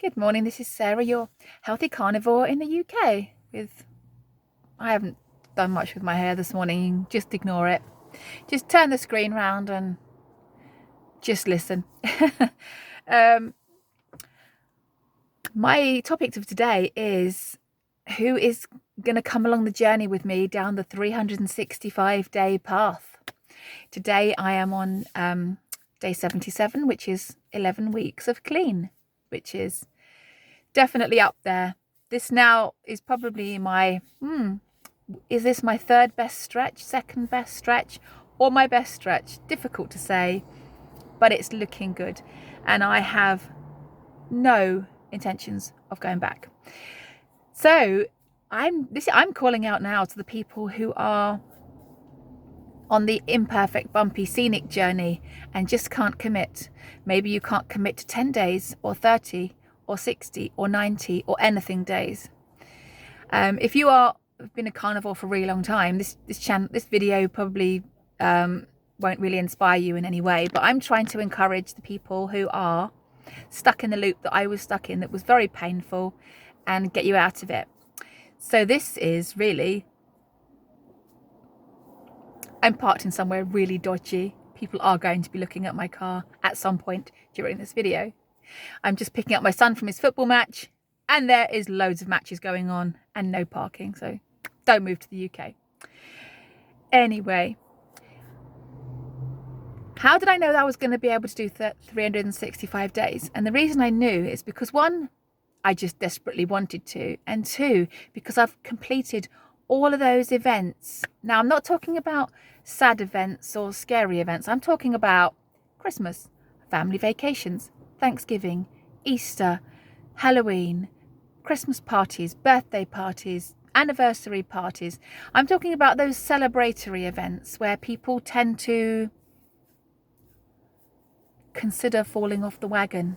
Good morning, this is Sarah, your healthy carnivore in the UK. I haven't done much with my hair this morning, just ignore it. Just turn the screen round and just listen. My topic of today is who is going to come along the journey with me down the 365-day path. Today I am on day 77, which is 11 weeks of clean, which is definitely up there. This now is probably is this my third best stretch, second best stretch, or my best stretch? Difficult to say, but it's looking good. And I have no intentions of going back. So I'm calling out now to the people who are on the imperfect, bumpy, scenic journey and just can't commit. Maybe you can't commit to 10 days or 30 or 60 or 90 or anything days. If you have been a carnivore for a really long time, this video probably won't really inspire you in any way, but I'm trying to encourage the people who are stuck in the loop that I was stuck in, that was very painful, and get you out of it. So this is really, I'm parked in somewhere really dodgy. People are going to be looking at my car at some point during this video. I'm just picking up my son from his football match, and there is loads of matches going on and no parking, so don't move to the UK. Anyway, how did I know that I was going to be able to do 365 days? And the reason I knew is because, one, I just desperately wanted to, and two, because I've completed all of those events. Now, I'm not talking about sad events or scary events. I'm talking about Christmas, family vacations, Thanksgiving, Easter, Halloween, Christmas parties, birthday parties, anniversary parties. I'm talking about those celebratory events where people tend to consider falling off the wagon.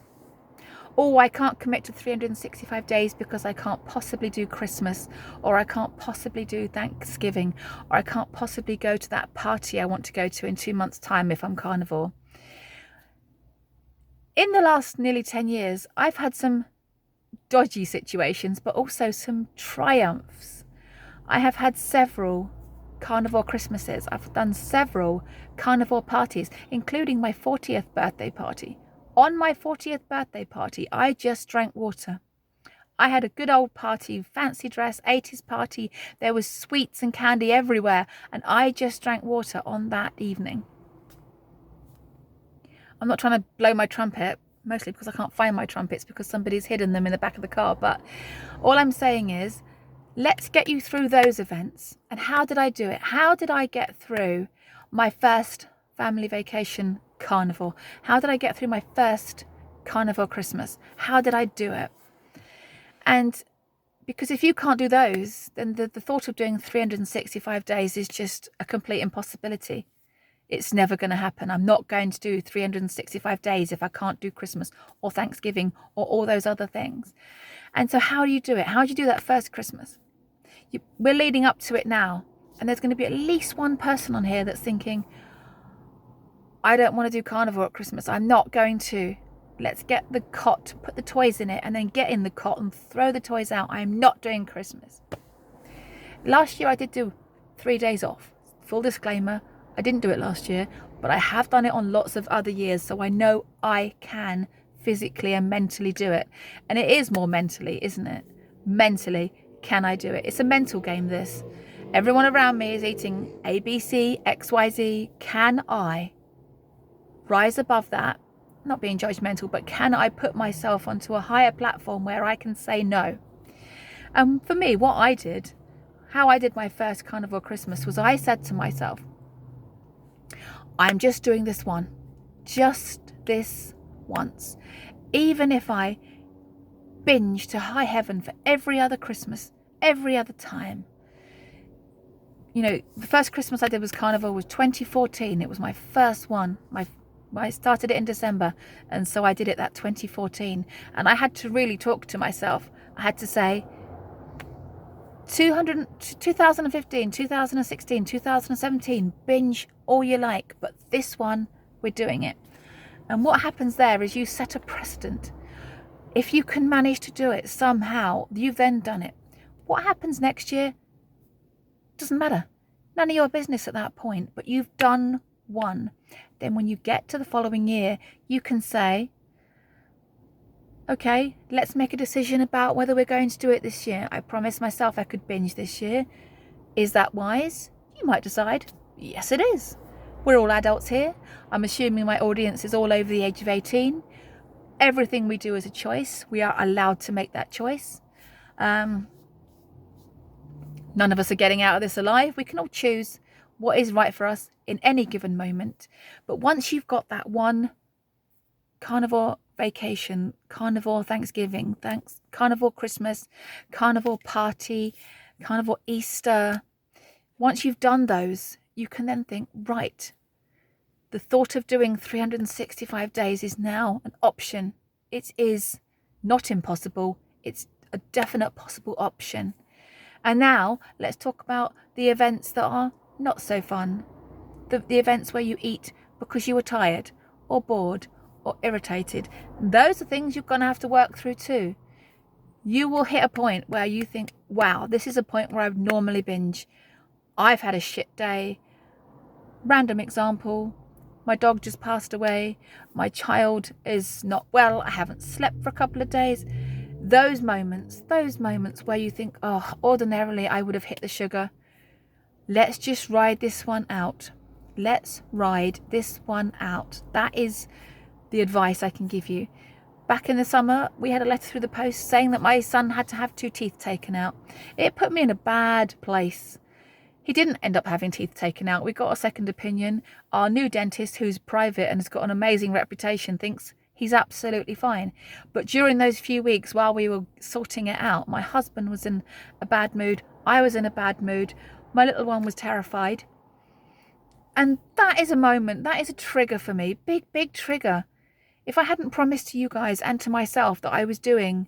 Oh, I can't commit to 365 days because I can't possibly do Christmas, or I can't possibly do Thanksgiving, or I can't possibly go to that party I want to go to in 2 months' time if I'm carnivore. In the last nearly 10 years, I've had some dodgy situations, but also some triumphs. I have had several carnivore Christmases. I've done several carnivore parties, including my 40th birthday party. On my 40th birthday party, I just drank water. I had a good old party, fancy dress, 80s party. There was sweets and candy everywhere, and I just drank water on that evening. I'm not trying to blow my trumpet, mostly because I can't find my trumpets because somebody's hidden them in the back of the car. But all I'm saying is, let's get you through those events. And how did I do it? How did I get through my first family vacation carnivore? How did I get through my first carnivore Christmas? How did I do it? And because if you can't do those, then the thought of doing 365 days is just a complete impossibility. It's never going to happen. I'm not going to do 365 days if I can't do Christmas or Thanksgiving or all those other things. And so how do you do it? How do you do that first Christmas? We're leading up to it now. And there's going to be at least one person on here that's thinking, I don't want to do carnivore at Christmas. I'm not going to. Let's get the cot, put the toys in it, and then get in the cot and throw the toys out. I'm not doing Christmas. Last year I did do 3 days off. Full disclaimer, I didn't do it last year, but I have done it on lots of other years, so I know I can physically and mentally do it. And it is more mentally, isn't it? Mentally, can I do it? It's a mental game, this. Everyone around me is eating ABC, XYZ. Can I rise above that? Not being judgmental, but can I put myself onto a higher platform where I can say no? And for me, what I did, how I did my first carnivore Christmas was I said to myself, I'm just doing this one, just this once. Even if I binge to high heaven for every other Christmas, every other time. You know, the first Christmas I did was carnivore was 2014. It was my first one. I started it in December, and so I did it that 2014. And I had to really talk to myself. I had to say, 2015, 2016, 2017, binge all you like, but this one, we're doing it. And what happens there is you set a precedent. If you can manage to do it somehow, you've then done it. What happens next year doesn't matter. None of your business at that point, but you've done one. Then when you get to the following year, you can say, okay, let's make a decision about whether we're going to do it this year. I promised myself I could binge this year. Is that wise? You might decide, yes it is. We're all adults here. I'm assuming my audience is all over the age of 18. Everything we do is a choice. We are allowed to make that choice. None of us are getting out of this alive. We can all choose what is right for us in any given moment. But once you've got that one carnivore vacation, carnivore Thanksgiving, carnivore Christmas, carnivore party, carnivore Easter, once you've done those, you can then think, right, the thought of doing 365 days is now an option. It is not impossible. It's a definite possible option. And now let's talk about the events that are not so fun. The events where you eat because you were tired or bored or irritated. Those are things you're going to have to work through too. You will hit a point where you think, wow, this is a point where I would normally binge. I've had a shit day. Random example. My dog just passed away. My child is not well. I haven't slept for a couple of days. Those moments where you think, oh, ordinarily I would have hit the sugar. Let's just ride this one out. Let's ride this one out. That is the advice I can give you. Back in the summer, we had a letter through the post saying that my son had to have 2 teeth taken out. It put me in a bad place. He didn't end up having teeth taken out. We got a second opinion. Our new dentist, who's private and has got an amazing reputation, thinks he's absolutely fine. But during those few weeks while we were sorting it out, my husband was in a bad mood. I was in a bad mood. My little one was terrified. And that is a moment, that is a trigger for me. Big trigger. If I hadn't promised to you guys and to myself that I was doing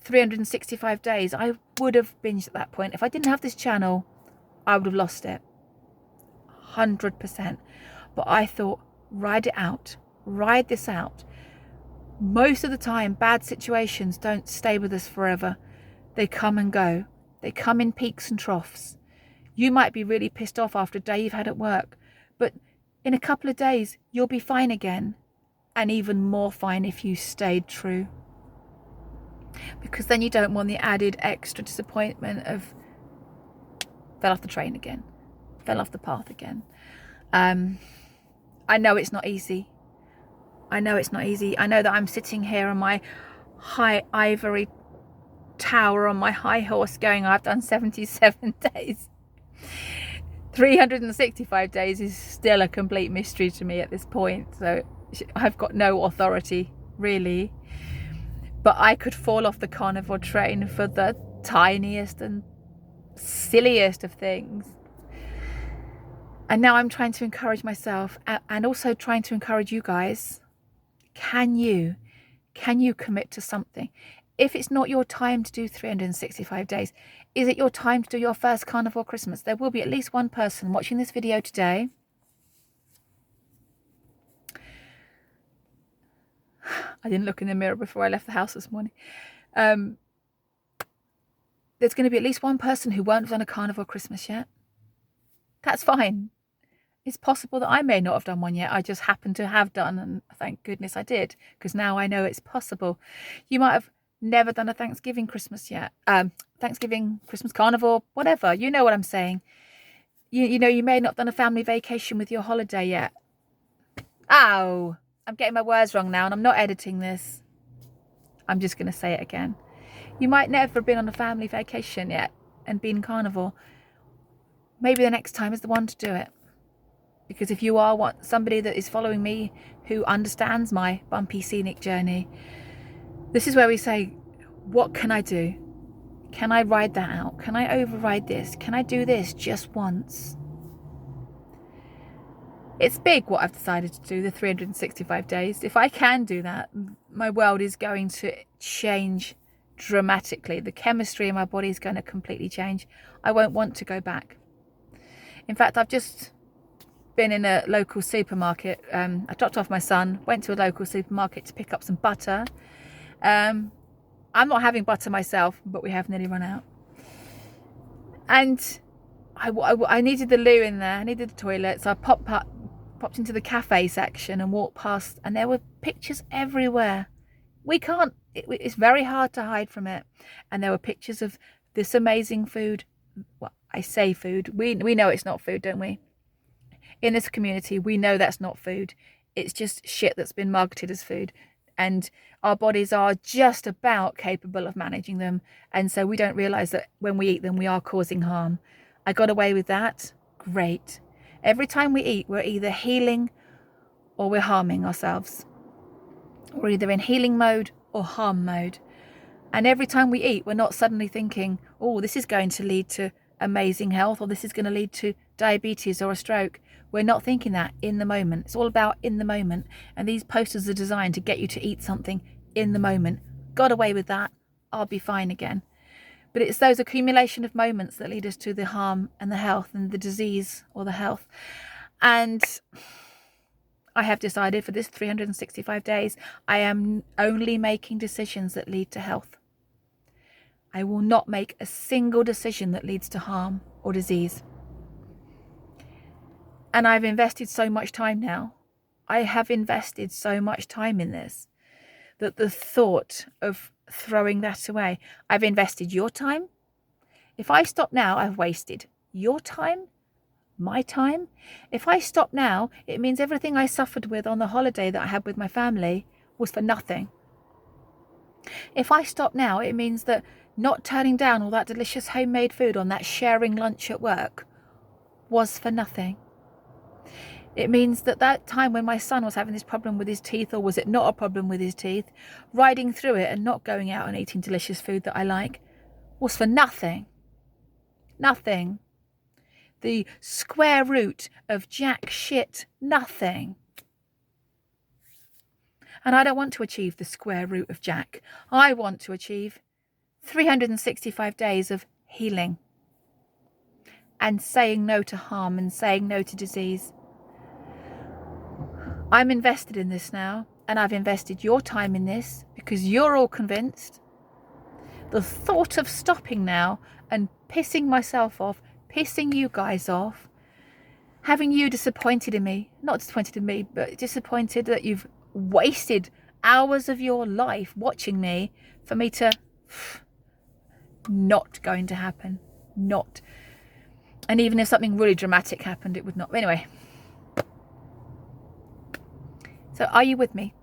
365 days, I would have binged at that point. If I didn't have this channel, I would have lost it. 100%. But I thought, ride it out. Ride this out. Most of the time, bad situations don't stay with us forever. They come and go. They come in peaks and troughs. You might be really pissed off after a day you've had at work, but in a couple of days, you'll be fine again. And even more fine if you stayed true. Because then you don't want the added extra disappointment of fell off the train again, fell off the path again. I know it's not easy. I know that I'm sitting here on my high ivory tower on my high horse going, I've done 77 days. 365 days is still a complete mystery to me at this point. So I've got no authority, really. But I could fall off the carnivore train for the tiniest and silliest of things. And now I'm trying to encourage myself and also trying to encourage you guys. Can you commit to something? If it's not your time to do 365 days, is it your time to do your first carnivore Christmas? There will be at least one person watching this video today I didn't look in the mirror before I left the house this morning. There's going to be at least one person who won't have done a carnivore Christmas yet. That's fine. It's possible that I may not have done one yet. I just happen to have done, and thank goodness I did, because now I know it's possible. You might have never done a Thanksgiving Christmas yet. Thanksgiving, Christmas, carnivore, whatever. You know what I'm saying. You know, you may not have done a family vacation with your holiday yet. Ow! I'm getting my words wrong now, and I'm not editing this. I'm just going to say it again. You might never have been on a family vacation yet and been carnivore. Maybe the next time is the one to do it. Because if you are somebody that is following me who understands my bumpy scenic journey, this is where we say, what can I do? Can I ride that out? Can I override this? Can I do this just once? It's big what I've decided to do, the 365 days. If I can do that, my world is going to change dramatically. The chemistry in my body is going to completely change. I won't want to go back. In fact, I've just been in a local supermarket. I dropped off my son, went to a local supermarket to pick up some butter. I'm not having butter myself, but we have nearly run out. And I needed the loo in there. I needed the toilet. So I popped into the cafe section and walked past, and there were pictures everywhere. It's very hard to hide from it. And there were pictures of this amazing food. Well, I say food. We know it's not food, don't we? In this community, we know that's not food. It's just shit that's been marketed as food. And our bodies are just about capable of managing them. And so we don't realize that when we eat them, we are causing harm. I got away with that. Great. Every time we eat, we're either healing or we're harming ourselves. We're either in healing mode or harm mode. And every time we eat, we're not suddenly thinking, oh, this is going to lead to amazing health, or this is going to lead to diabetes or a stroke. We're not thinking that in the moment. It's all about in the moment. And these posters are designed to get you to eat something in the moment. Got away with that. I'll be fine again. But it's those accumulation of moments that lead us to the harm and the health and the disease or the health. And I have decided for this 365 days, I am only making decisions that lead to health. I will not make a single decision that leads to harm or disease. And I've invested so much time now. I have invested so much time in this that the thought of throwing that away, I've invested your time. If I stop now, I've wasted your time, my time. If I stop now, it means everything I suffered with on the holiday that I had with my family was for nothing. If I stop now, it means that not turning down all that delicious homemade food on that sharing lunch at work was for nothing. It means that time when my son was having this problem with his teeth, or was it not a problem with his teeth, riding through it and not going out and eating delicious food that I like was for nothing. Nothing. The square root of jack shit nothing. And I don't want to achieve the square root of jack. I want to achieve 365 days of healing and saying no to harm and saying no to disease. I'm invested in this now, and I've invested your time in this because you're all convinced. The thought of stopping now and pissing myself off, pissing you guys off, having you disappointed in me, not disappointed in me, but disappointed that you've wasted hours of your life watching me for me to... Not going to happen. Not. And even if something really dramatic happened, it would not. Anyway. So are you with me?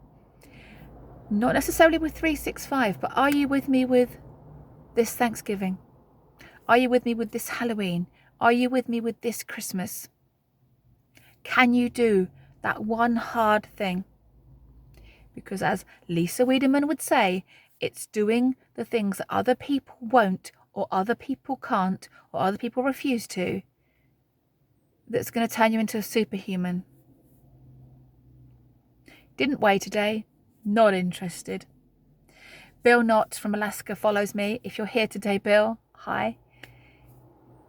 Not necessarily with 365, but are you with me with this Thanksgiving? Are you with me with this Halloween? Are you with me with this Christmas? Can you do that one hard thing? Because as Lisa Wiedemann would say, it's doing the things that other people won't, or other people can't, or other people refuse to, that's going to turn you into a superhuman. Didn't weigh today. Not interested. Bill Knott from Alaska follows me. If you're here today, Bill, hi.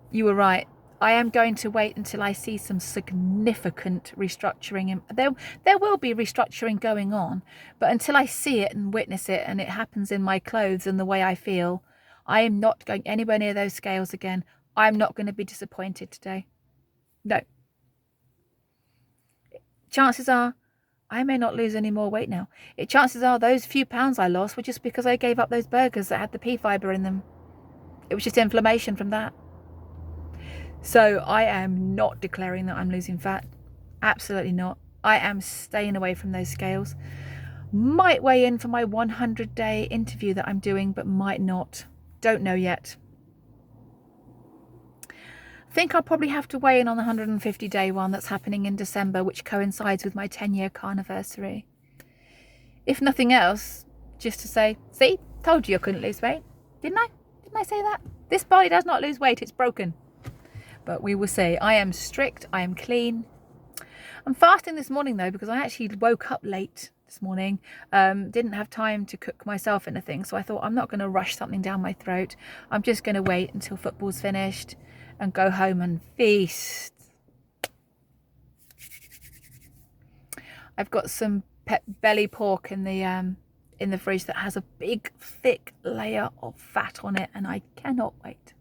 You were right. I am going to wait until I see some significant restructuring. There will be restructuring going on, but until I see it and witness it and it happens in my clothes and the way I feel, I am not going anywhere near those scales again. I'm not going to be disappointed today. No. Chances are I may not lose any more weight now. Chances are those few pounds I lost were just because I gave up those burgers that had the pea fibre in them. It was just inflammation from that. So I am not declaring that I'm losing fat. Absolutely not. I am staying away from those scales. Might weigh in for my 100-day interview that I'm doing, but might not. Don't know yet. I think I'll probably have to weigh in on the 150-day one that's happening in December, which coincides with my 10-year carniversary. If nothing else, just to say, see, told you I couldn't lose weight. Didn't I? Didn't I say that? This body does not lose weight. It's broken. But we will see. I am strict. I am clean. I'm fasting this morning, though, because I actually woke up late this morning. Didn't have time to cook myself anything. So I thought I'm not going to rush something down my throat. I'm just going to wait until football's finished and go home and feast. I've got some belly pork in the in the fridge that has a big, thick layer of fat on it, and I cannot wait.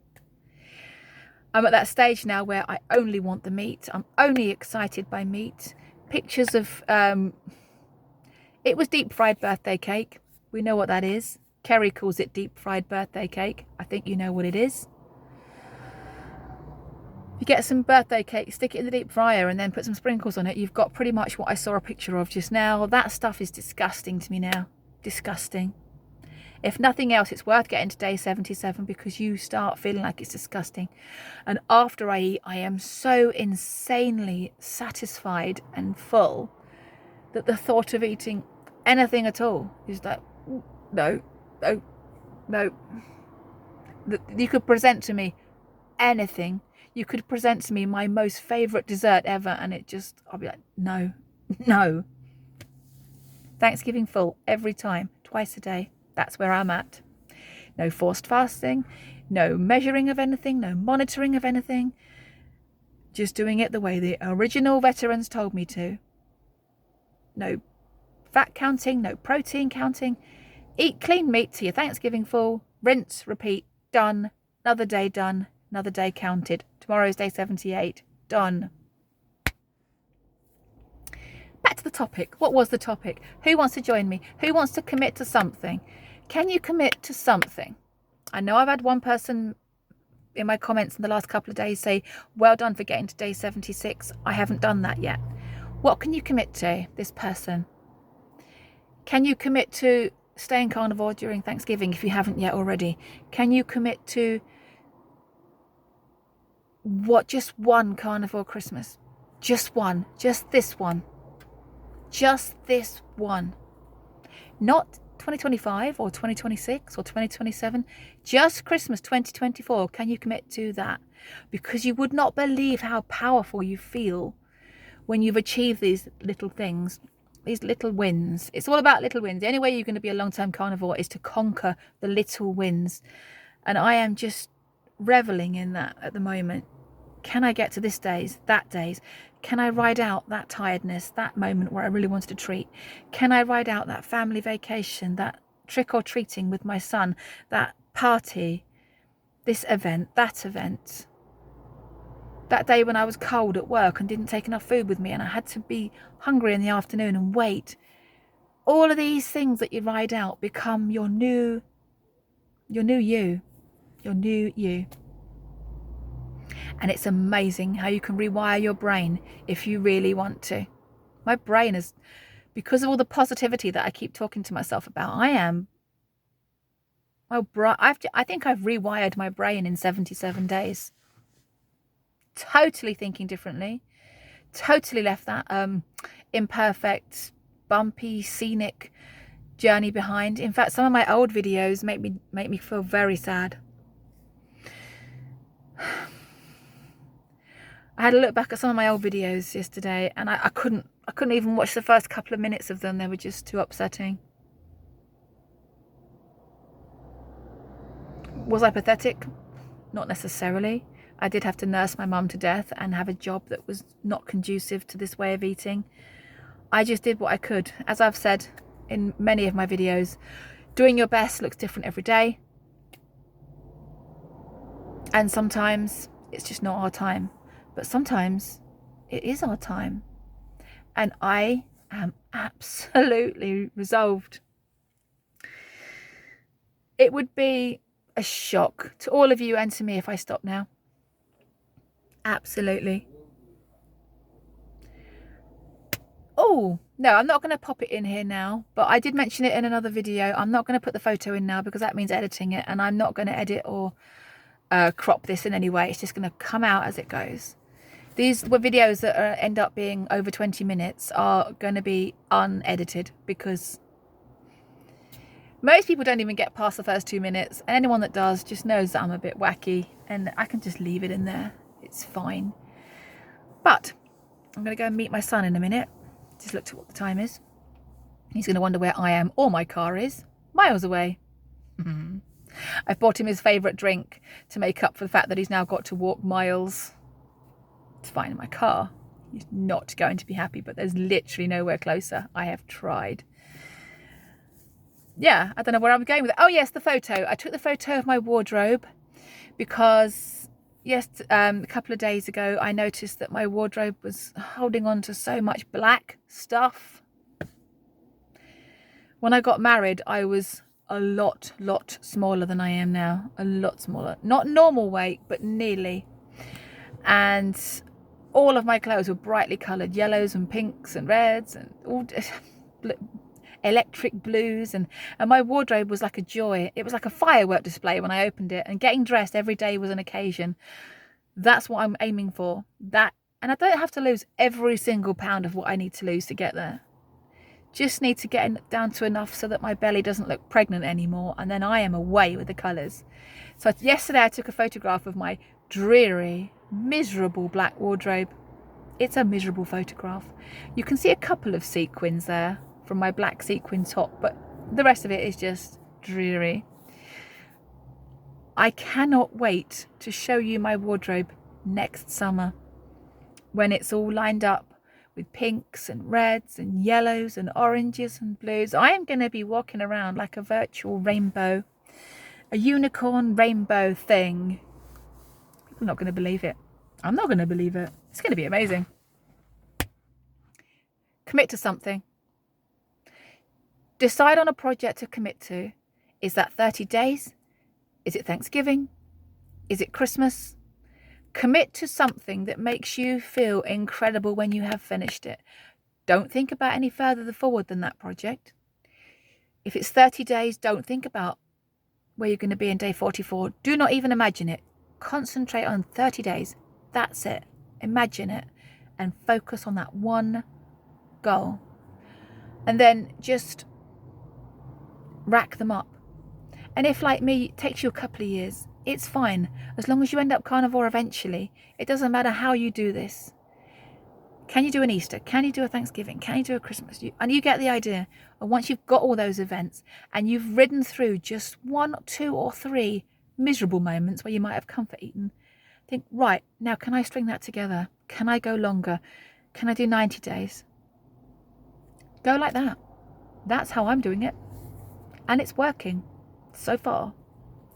I'm at that stage now where I only want the meat. I'm only excited by meat. Pictures of, it was deep fried birthday cake. We know what that is. Kerry calls it deep fried birthday cake. I think you know what it is. If you get some birthday cake, stick it in the deep fryer and then put some sprinkles on it, you've got pretty much what I saw a picture of just now. That stuff is disgusting to me now. Disgusting. If nothing else, it's worth getting to day 77 because you start feeling like it's disgusting. And after I eat, I am so insanely satisfied and full that the thought of eating anything at all is like, no. You could present to me anything. You could present to me my most favourite dessert ever, and I'll be like, no. Thanksgiving full every time, twice a day. That's where I'm at. No forced fasting, no measuring of anything, no monitoring of anything. Just doing it the way the original veterans told me to. No fat counting, no protein counting. Eat clean meat to your Thanksgiving full. Rinse, repeat, done. Another day done, another day counted. Tomorrow's day 78, done. Back to the topic. What was the topic? Who wants to join me? Who wants to commit to something? Can you commit to something? I know I've had one person in my comments in the last couple of days say, well done for getting to day 76. I haven't done that yet. What can you commit to, this person? Can you commit to staying carnivore during Thanksgiving if you haven't yet already? Can you commit to just one carnivore Christmas? Just one. Just this one. Just this one. Not 2025 or 2026 or 2027. Just Christmas 2024. Can you commit to that? Because you would not believe how powerful you feel when you've achieved these little things, these little wins. It's all about little wins. The only way you're going to be a long-term carnivore is to conquer the little wins. And I am just reveling in that at the moment. Can I get to this days, that days? Can I ride out that tiredness, that moment where I really wanted to treat? Can I ride out that family vacation, that trick-or-treating with my son, that party, this event, that event? That day when I was cold at work and didn't take enough food with me and I had to be hungry in the afternoon and wait. All of these things that you ride out become your new you. And it's amazing how you can rewire your brain if you really want to. My brain is, because of all the positivity that I keep talking to myself about, I think I've rewired my brain in 77 days. Totally thinking differently. Totally left that imperfect, bumpy, scenic journey behind. In fact, some of my old videos make me feel very sad. I had a look back at some of my old videos yesterday and I couldn't even watch the first couple of minutes of them. They were just too upsetting. Was I pathetic? Not necessarily. I did have to nurse my mum to death and have a job that was not conducive to this way of eating. I just did what I could. As I've said in many of my videos, doing your best looks different every day. And sometimes it's just not our time. But sometimes it is our time. And I am absolutely resolved. It would be a shock to all of you and to me if I stop now. Absolutely. Oh, no, I'm not going to pop it in here now. But I did mention it in another video. I'm not going to put the photo in now because that means editing it. And I'm not going to edit or crop this in any way. It's just going to come out as it goes. These were videos that end up being over 20 minutes are going to be unedited because most people don't even get past the first 2 minutes. And anyone that does just knows that I'm a bit wacky and I can just leave it in there. It's fine. But I'm going to go and meet my son in a minute. Just looked at what the time is. He's going to wonder where I am or my car is. Miles away. I've bought him his favourite drink to make up for the fact that he's now got to walk miles. It's fine in my car. He's not going to be happy, but there's literally nowhere closer. I have tried. yeah, I don't know where I'm going with it. Oh yes, the photo. I took the photo of my wardrobe because yes, a couple of days ago I noticed that my wardrobe was holding on to so much black stuff. When I got married, I was a lot smaller than I am now. A lot smaller. Not normal weight, but nearly. And all of my clothes were brightly coloured, yellows and pinks and reds and all electric blues, and my wardrobe was like a joy. It was like a firework display when I opened it, and getting dressed every day was an occasion. That's what I'm aiming for. That, and I don't have to lose every single pound of what I need to lose to get there. Just need to get down to enough so that my belly doesn't look pregnant anymore, and then I am away with the colours. So yesterday I took a photograph of my dreary, miserable black wardrobe. It's a miserable photograph. You can see a couple of sequins there from my black sequin top, but the rest of it is just dreary. I cannot wait to show you my wardrobe next summer when it's all lined up with pinks and reds and yellows and oranges and blues. I am going to be walking around like a virtual rainbow, a unicorn rainbow thing. I'm not going to believe it. I'm not going to believe it. It's going to be amazing. Commit to something. Decide on a project to commit to. Is that 30 days? Is it Thanksgiving? Is it Christmas? Commit to something that makes you feel incredible when you have finished it. Don't think about any further forward than that project. If it's 30 days, don't think about where you're going to be in day 44. Do not even imagine it. Concentrate on 30 days. That's it. Imagine it and focus on that one goal. And then just rack them up. And if, like me, it takes you a couple of years, it's fine. As long as you end up carnivore eventually, it doesn't matter how you do this. Can you do an Easter? Can you do a Thanksgiving? Can you do a Christmas? And you get the idea. And once you've got all those events and you've ridden through just 1, 2 or 3 miserable moments where you might have comfort eaten, think, right, now can I string that together? Can I go longer? Can I do 90 days? Go like that. That's how I'm doing it. And it's working so far.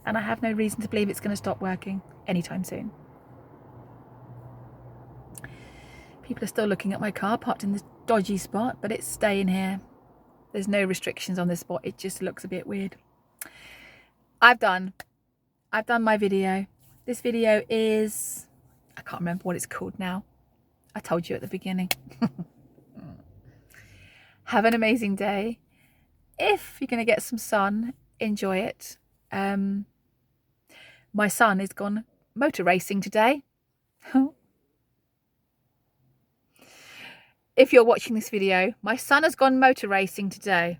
And I have no reason to believe it's going to stop working anytime soon. People are still looking at my car parked in this dodgy spot, but it's staying here. There's no restrictions on this spot. It just looks a bit weird. I've done my video. This video is, I can't remember what it's called now. I told you at the beginning. Have an amazing day. If you're going to get some sun, enjoy it. My son has gone motor racing today. If you're watching this video, my son has gone motor racing today.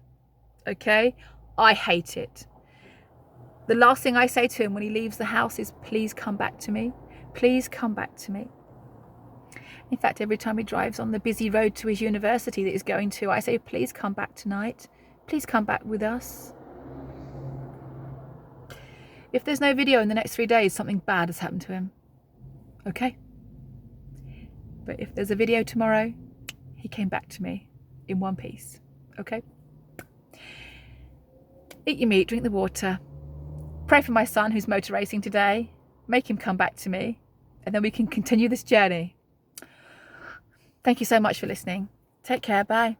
Okay? I hate it. The last thing I say to him when he leaves the house is, please come back to me. Please come back to me. In fact, every time he drives on the busy road to his university that he's going to, I say, please come back tonight. Please come back with us. If there's no video in the next 3 days, something bad has happened to him. Okay? But if there's a video tomorrow, he came back to me in one piece. Okay? Eat your meat, drink the water. Pray for my son who's motor racing today. Make him come back to me. And then we can continue this journey. Thank you so much for listening. Take care. Bye.